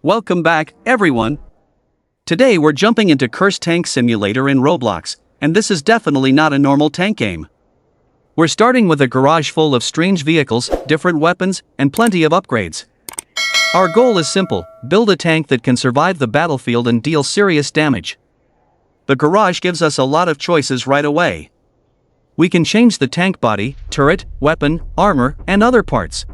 Welcome back, everyone. Today we're jumping into Cursed Tank Simulator in Roblox, and this is definitely not a normal tank game. We're starting with a garage full of strange vehicles, different weapons, and plenty of upgrades. Our goal is simple: build a tank that can survive the battlefield and deal serious damage. The garage gives us a lot of choices right away. We can change the tank body, turret, weapon, armor, and other parts.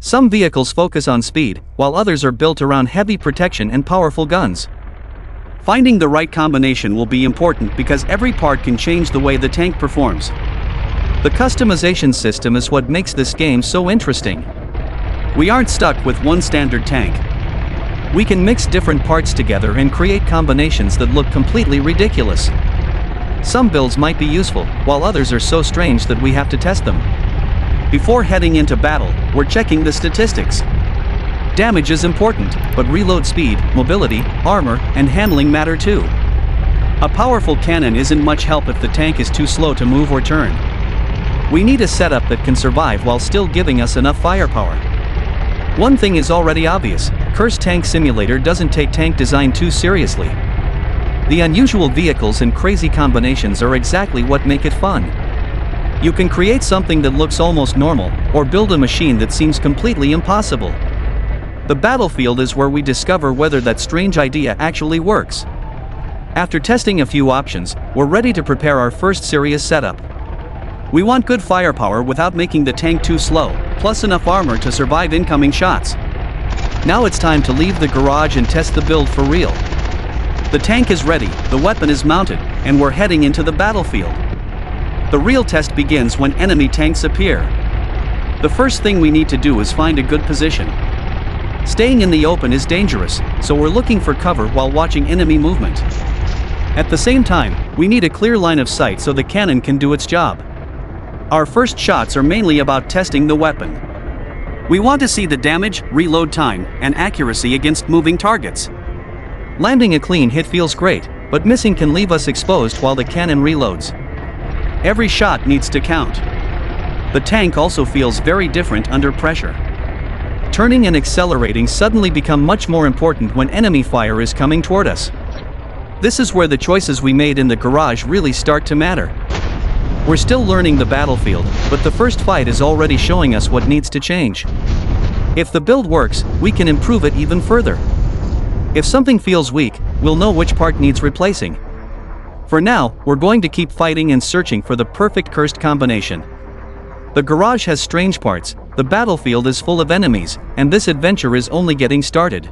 Some vehicles focus on speed, while others are built around heavy protection and powerful guns. Finding the right combination will be important because every part can change the way the tank performs. The customization system is what makes this game so interesting. We aren't stuck with one standard tank. We can mix different parts together and create combinations that look completely ridiculous. Some builds might be useful, while others are so strange that we have to test them. Before heading into battle, we're checking the statistics. Damage is important, but reload speed, mobility, armor, and handling matter too. A powerful cannon isn't much help if the tank is too slow to move or turn. We need a setup that can survive while still giving us enough firepower. One thing is already obvious: Cursed Tank Simulator doesn't take tank design too seriously. The unusual vehicles and crazy combinations are exactly what make it fun. You can create something that looks almost normal, or build a machine that seems completely impossible. The battlefield is where we discover whether that strange idea actually works. After testing a few options, we're ready to prepare our first serious setup. We want good firepower without making the tank too slow, plus enough armor to survive incoming shots. Now it's time to leave the garage and test the build for real. The tank is ready, the weapon is mounted, and we're heading into the battlefield. The real test begins when enemy tanks appear. The first thing we need to do is find a good position. Staying in the open is dangerous, so we're looking for cover while watching enemy movement. At the same time, we need a clear line of sight so the cannon can do its job. Our first shots are mainly about testing the weapon. We want to see the damage, reload time, and accuracy against moving targets. Landing a clean hit feels great, but missing can leave us exposed while the cannon reloads. Every shot needs to count. The tank also feels very different under pressure. Turning and accelerating suddenly become much more important when enemy fire is coming toward us. This is where the choices we made in the garage really start to matter. We're still learning the battlefield, but the first fight is already showing us what needs to change. If the build works, we can improve it even further. If something feels weak, we'll know which part needs replacing. For now, we're going to keep fighting and searching for the perfect cursed combination. The garage has strange parts, the battlefield is full of enemies, and this adventure is only getting started.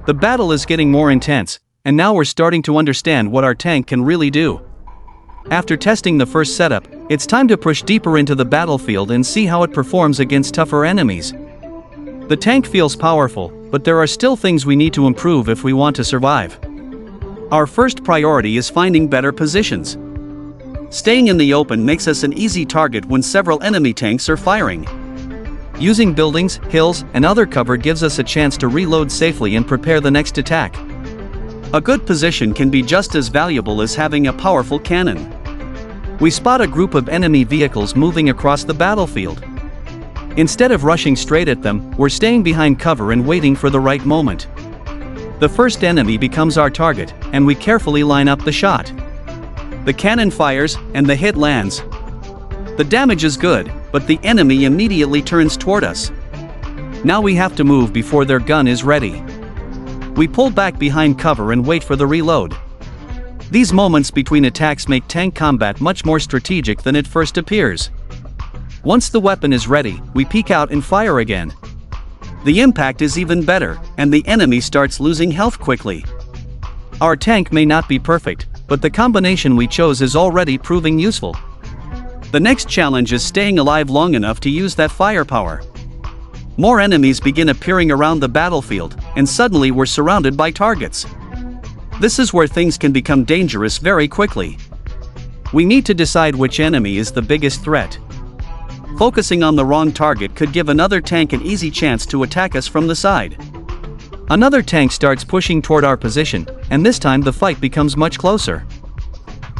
The battle is getting more intense, and now we're starting to understand what our tank can really do. After testing the first setup, it's time to push deeper into the battlefield and see how it performs against tougher enemies. The tank feels powerful, but there are still things we need to improve if we want to survive. Our first priority is finding better positions. Staying in the open makes us an easy target when several enemy tanks are firing. Using buildings, hills, and other cover gives us a chance to reload safely and prepare the next attack. A good position can be just as valuable as having a powerful cannon. We spot a group of enemy vehicles moving across the battlefield. Instead of rushing straight at them, we're staying behind cover and waiting for the right moment. The first enemy becomes our target, and we carefully line up the shot. The cannon fires, and the hit lands. The damage is good, but the enemy immediately turns toward us. Now we have to move before their gun is ready. We pull back behind cover and wait for the reload. These moments between attacks make tank combat much more strategic than it first appears. Once the weapon is ready, we peek out and fire again. The impact is even better, and the enemy starts losing health quickly. Our tank may not be perfect, but the combination we chose is already proving useful. The next challenge is staying alive long enough to use that firepower. More enemies begin appearing around the battlefield, and suddenly we're surrounded by targets. This is where things can become dangerous very quickly. We need to decide which enemy is the biggest threat. Focusing on the wrong target could give another tank an easy chance to attack us from the side. Another tank starts pushing toward our position, and this time the fight becomes much closer.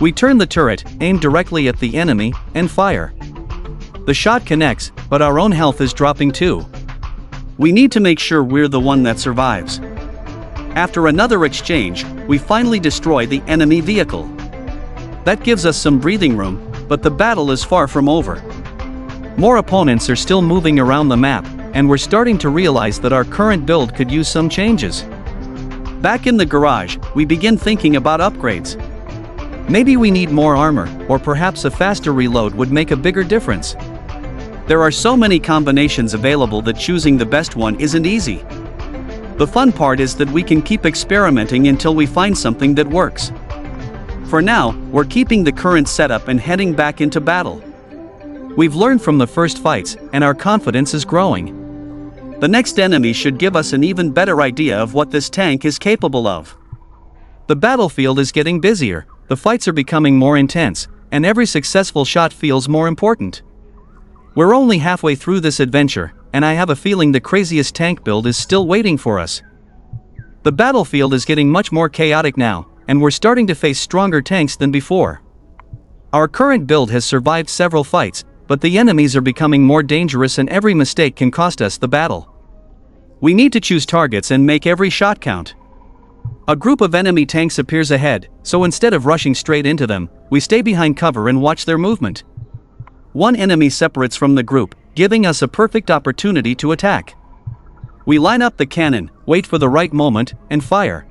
We turn the turret, aim directly at the enemy, and fire. The shot connects, but our own health is dropping too. We need to make sure we're the one that survives. After another exchange, we finally destroy the enemy vehicle. That gives us some breathing room, but the battle is far from over. More opponents are still moving around the map, and we're starting to realize that our current build could use some changes. Back in the garage, we begin thinking about upgrades. Maybe we need more armor, or perhaps a faster reload would make a bigger difference. There are so many combinations available that choosing the best one isn't easy. The fun part is that we can keep experimenting until we find something that works. For now, we're keeping the current setup and heading back into battle. We've learned from the first fights, and our confidence is growing. The next enemy should give us an even better idea of what this tank is capable of. The battlefield is getting busier, the fights are becoming more intense, and every successful shot feels more important. We're only halfway through this adventure, and I have a feeling the craziest tank build is still waiting for us. The battlefield is getting much more chaotic now, and we're starting to face stronger tanks than before. Our current build has survived several fights, but the enemies are becoming more dangerous and every mistake can cost us the battle. We need to choose targets and make every shot count. A group of enemy tanks appears ahead, so instead of rushing straight into them, we stay behind cover and watch their movement. One enemy separates from the group, giving us a perfect opportunity to attack. We line up the cannon, wait for the right moment, and fire.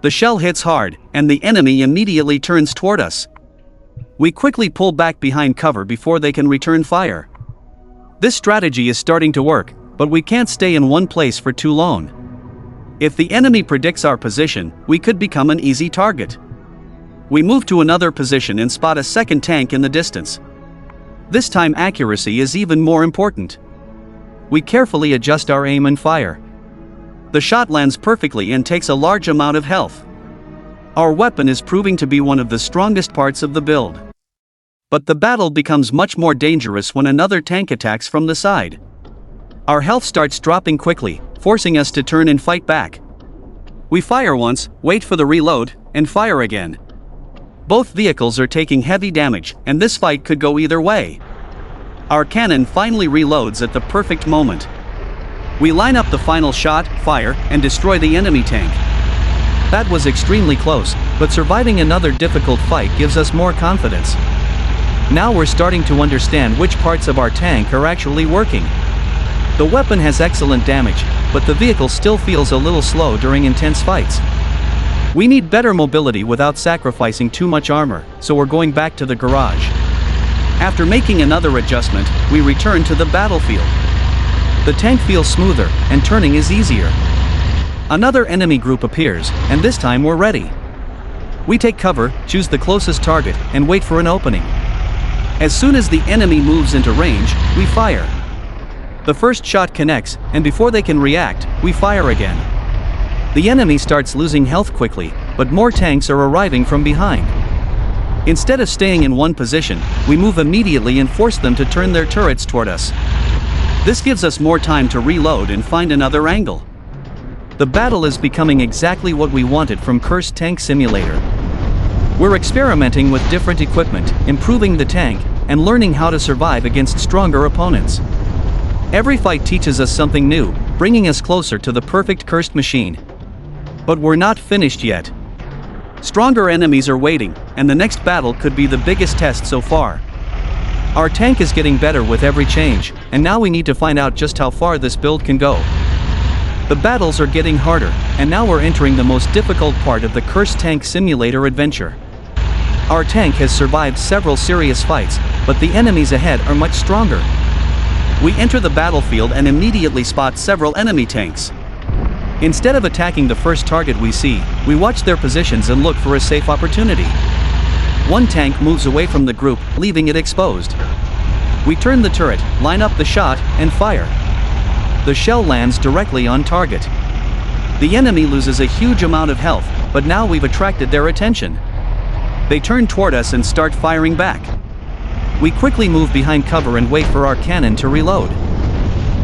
The shell hits hard, and the enemy immediately turns toward us. We quickly pull back behind cover before they can return fire. This strategy is starting to work, but we can't stay in one place for too long. If the enemy predicts our position, we could become an easy target. We move to another position and spot a second tank in the distance. This time accuracy is even more important. We carefully adjust our aim and fire. The shot lands perfectly and takes a large amount of health. Our weapon is proving to be one of the strongest parts of the build. But the battle becomes much more dangerous when another tank attacks from the side. Our health starts dropping quickly, forcing us to turn and fight back. We fire once, wait for the reload, and fire again. Both vehicles are taking heavy damage, and this fight could go either way. Our cannon finally reloads at the perfect moment. We line up the final shot, fire, and destroy the enemy tank. That was extremely close, but surviving another difficult fight gives us more confidence. Now we're starting to understand which parts of our tank are actually working. The weapon has excellent damage, but the vehicle still feels a little slow during intense fights. We need better mobility without sacrificing too much armor, so we're going back to the garage. After making another adjustment, we return to the battlefield. The tank feels smoother, and turning is easier. Another enemy group appears, and this time we're ready. We take cover, choose the closest target, and wait for an opening. As soon as the enemy moves into range, we fire. The first shot connects, and before they can react, we fire again. The enemy starts losing health quickly, but more tanks are arriving from behind. Instead of staying in one position, we move immediately and force them to turn their turrets toward us. This gives us more time to reload and find another angle. The battle is becoming exactly what we wanted from Cursed Tank Simulator. We're experimenting with different equipment, improving the tank, and learning how to survive against stronger opponents. Every fight teaches us something new, bringing us closer to the perfect cursed machine. But we're not finished yet. Stronger enemies are waiting, and the next battle could be the biggest test so far. Our tank is getting better with every change, and now we need to find out just how far this build can go. The battles are getting harder, and now we're entering the most difficult part of the Cursed Tank Simulator adventure. Our tank has survived several serious fights, but the enemies ahead are much stronger. We enter the battlefield and immediately spot several enemy tanks. Instead of attacking the first target we see, we watch their positions and look for a safe opportunity. One tank moves away from the group, leaving it exposed. We turn the turret, line up the shot, and fire. The shell lands directly on target. The enemy loses a huge amount of health, but now we've attracted their attention. They turn toward us and start firing back. We quickly move behind cover and wait for our cannon to reload.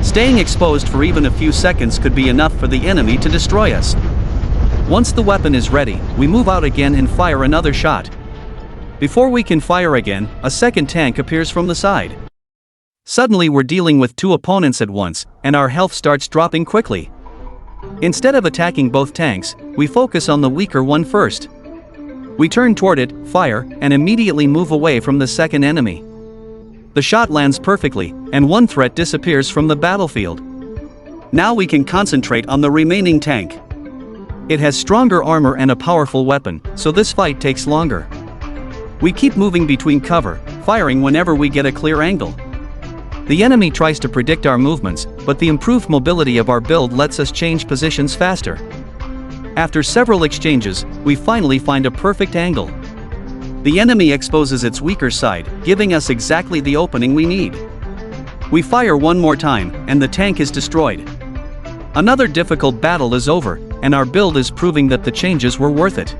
Staying exposed for even a few seconds could be enough for the enemy to destroy us. Once the weapon is ready, we move out again and fire another shot. Before we can fire again, a second tank appears from the side. Suddenly we're dealing with two opponents at once, and our health starts dropping quickly. Instead of attacking both tanks, we focus on the weaker one first. We turn toward it, fire, and immediately move away from the second enemy. The shot lands perfectly, and one threat disappears from the battlefield. Now we can concentrate on the remaining tank. It has stronger armor and a powerful weapon, so this fight takes longer. We keep moving between cover, firing whenever we get a clear angle. The enemy tries to predict our movements, but the improved mobility of our build lets us change positions faster. After several exchanges, we finally find a perfect angle. The enemy exposes its weaker side, giving us exactly the opening we need. We fire one more time, and the tank is destroyed. Another difficult battle is over, and our build is proving that the changes were worth it.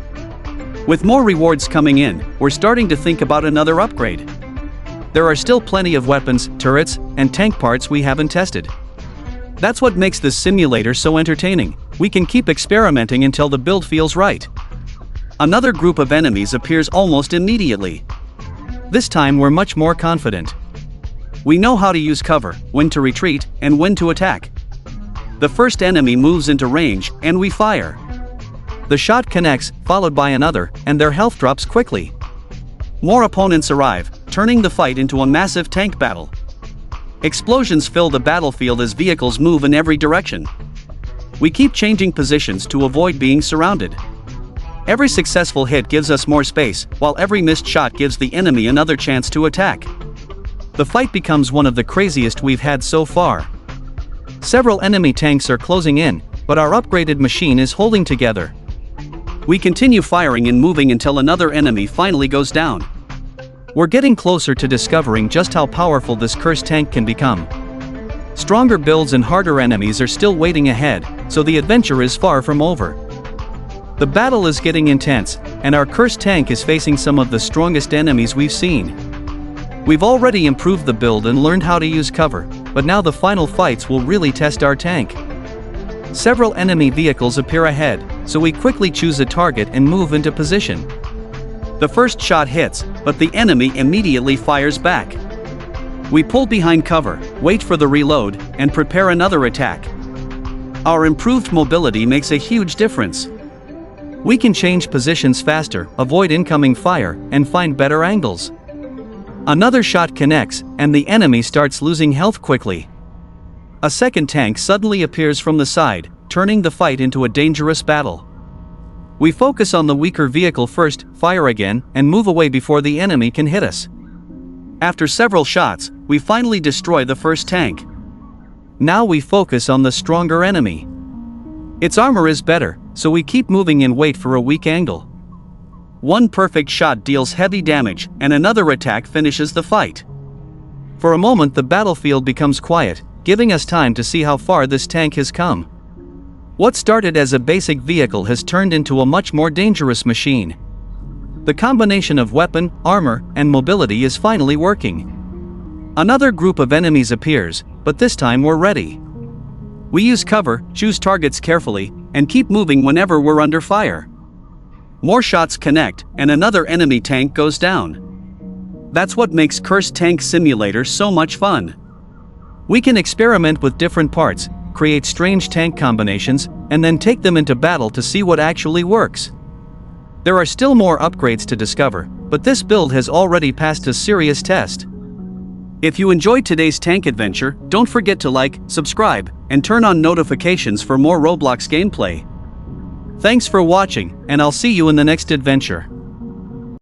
With more rewards coming in, we're starting to think about another upgrade. There are still plenty of weapons, turrets, and tank parts we haven't tested. That's what makes this simulator so entertaining. We can keep experimenting until the build feels right. Another group of enemies appears almost immediately. This time we're much more confident. We know how to use cover, when to retreat, and when to attack. The first enemy moves into range, and we fire. The shot connects, followed by another, and their health drops quickly. More opponents arrive, turning the fight into a massive tank battle. Explosions fill the battlefield as vehicles move in every direction. We keep changing positions to avoid being surrounded. Every successful hit gives us more space, while every missed shot gives the enemy another chance to attack. The fight becomes one of the craziest we've had so far. Several enemy tanks are closing in, but our upgraded machine is holding together. We continue firing and moving until another enemy finally goes down. We're getting closer to discovering just how powerful this cursed tank can become. Stronger builds and harder enemies are still waiting ahead, so the adventure is far from over. The battle is getting intense, and our cursed tank is facing some of the strongest enemies we've seen. We've already improved the build and learned how to use cover, but now the final fights will really test our tank. Several enemy vehicles appear ahead, so we quickly choose a target and move into position. The first shot hits, but the enemy immediately fires back. We pull behind cover, wait for the reload, and prepare another attack. Our improved mobility makes a huge difference. We can change positions faster, avoid incoming fire, and find better angles. Another shot connects, and the enemy starts losing health quickly. A second tank suddenly appears from the side, turning the fight into a dangerous battle. We focus on the weaker vehicle first, fire again, and move away before the enemy can hit us. After several shots, we finally destroy the first tank. Now we focus on the stronger enemy. Its armor is better, so we keep moving and wait for a weak angle. One perfect shot deals heavy damage, and another attack finishes the fight. For a moment the battlefield becomes quiet, giving us time to see how far this tank has come. What started as a basic vehicle has turned into a much more dangerous machine. The combination of weapon, armor, and mobility is finally working. Another group of enemies appears, but this time we're ready. We use cover, choose targets carefully, and keep moving whenever we're under fire. More shots connect, and another enemy tank goes down. That's what makes Cursed Tank Simulator so much fun. We can experiment with different parts, create strange tank combinations, and then take them into battle to see what actually works. There are still more upgrades to discover, but this build has already passed a serious test. If you enjoyed today's tank adventure, don't forget to like, subscribe, and turn on notifications for more Roblox gameplay. Thanks for watching, and I'll see you in the next adventure.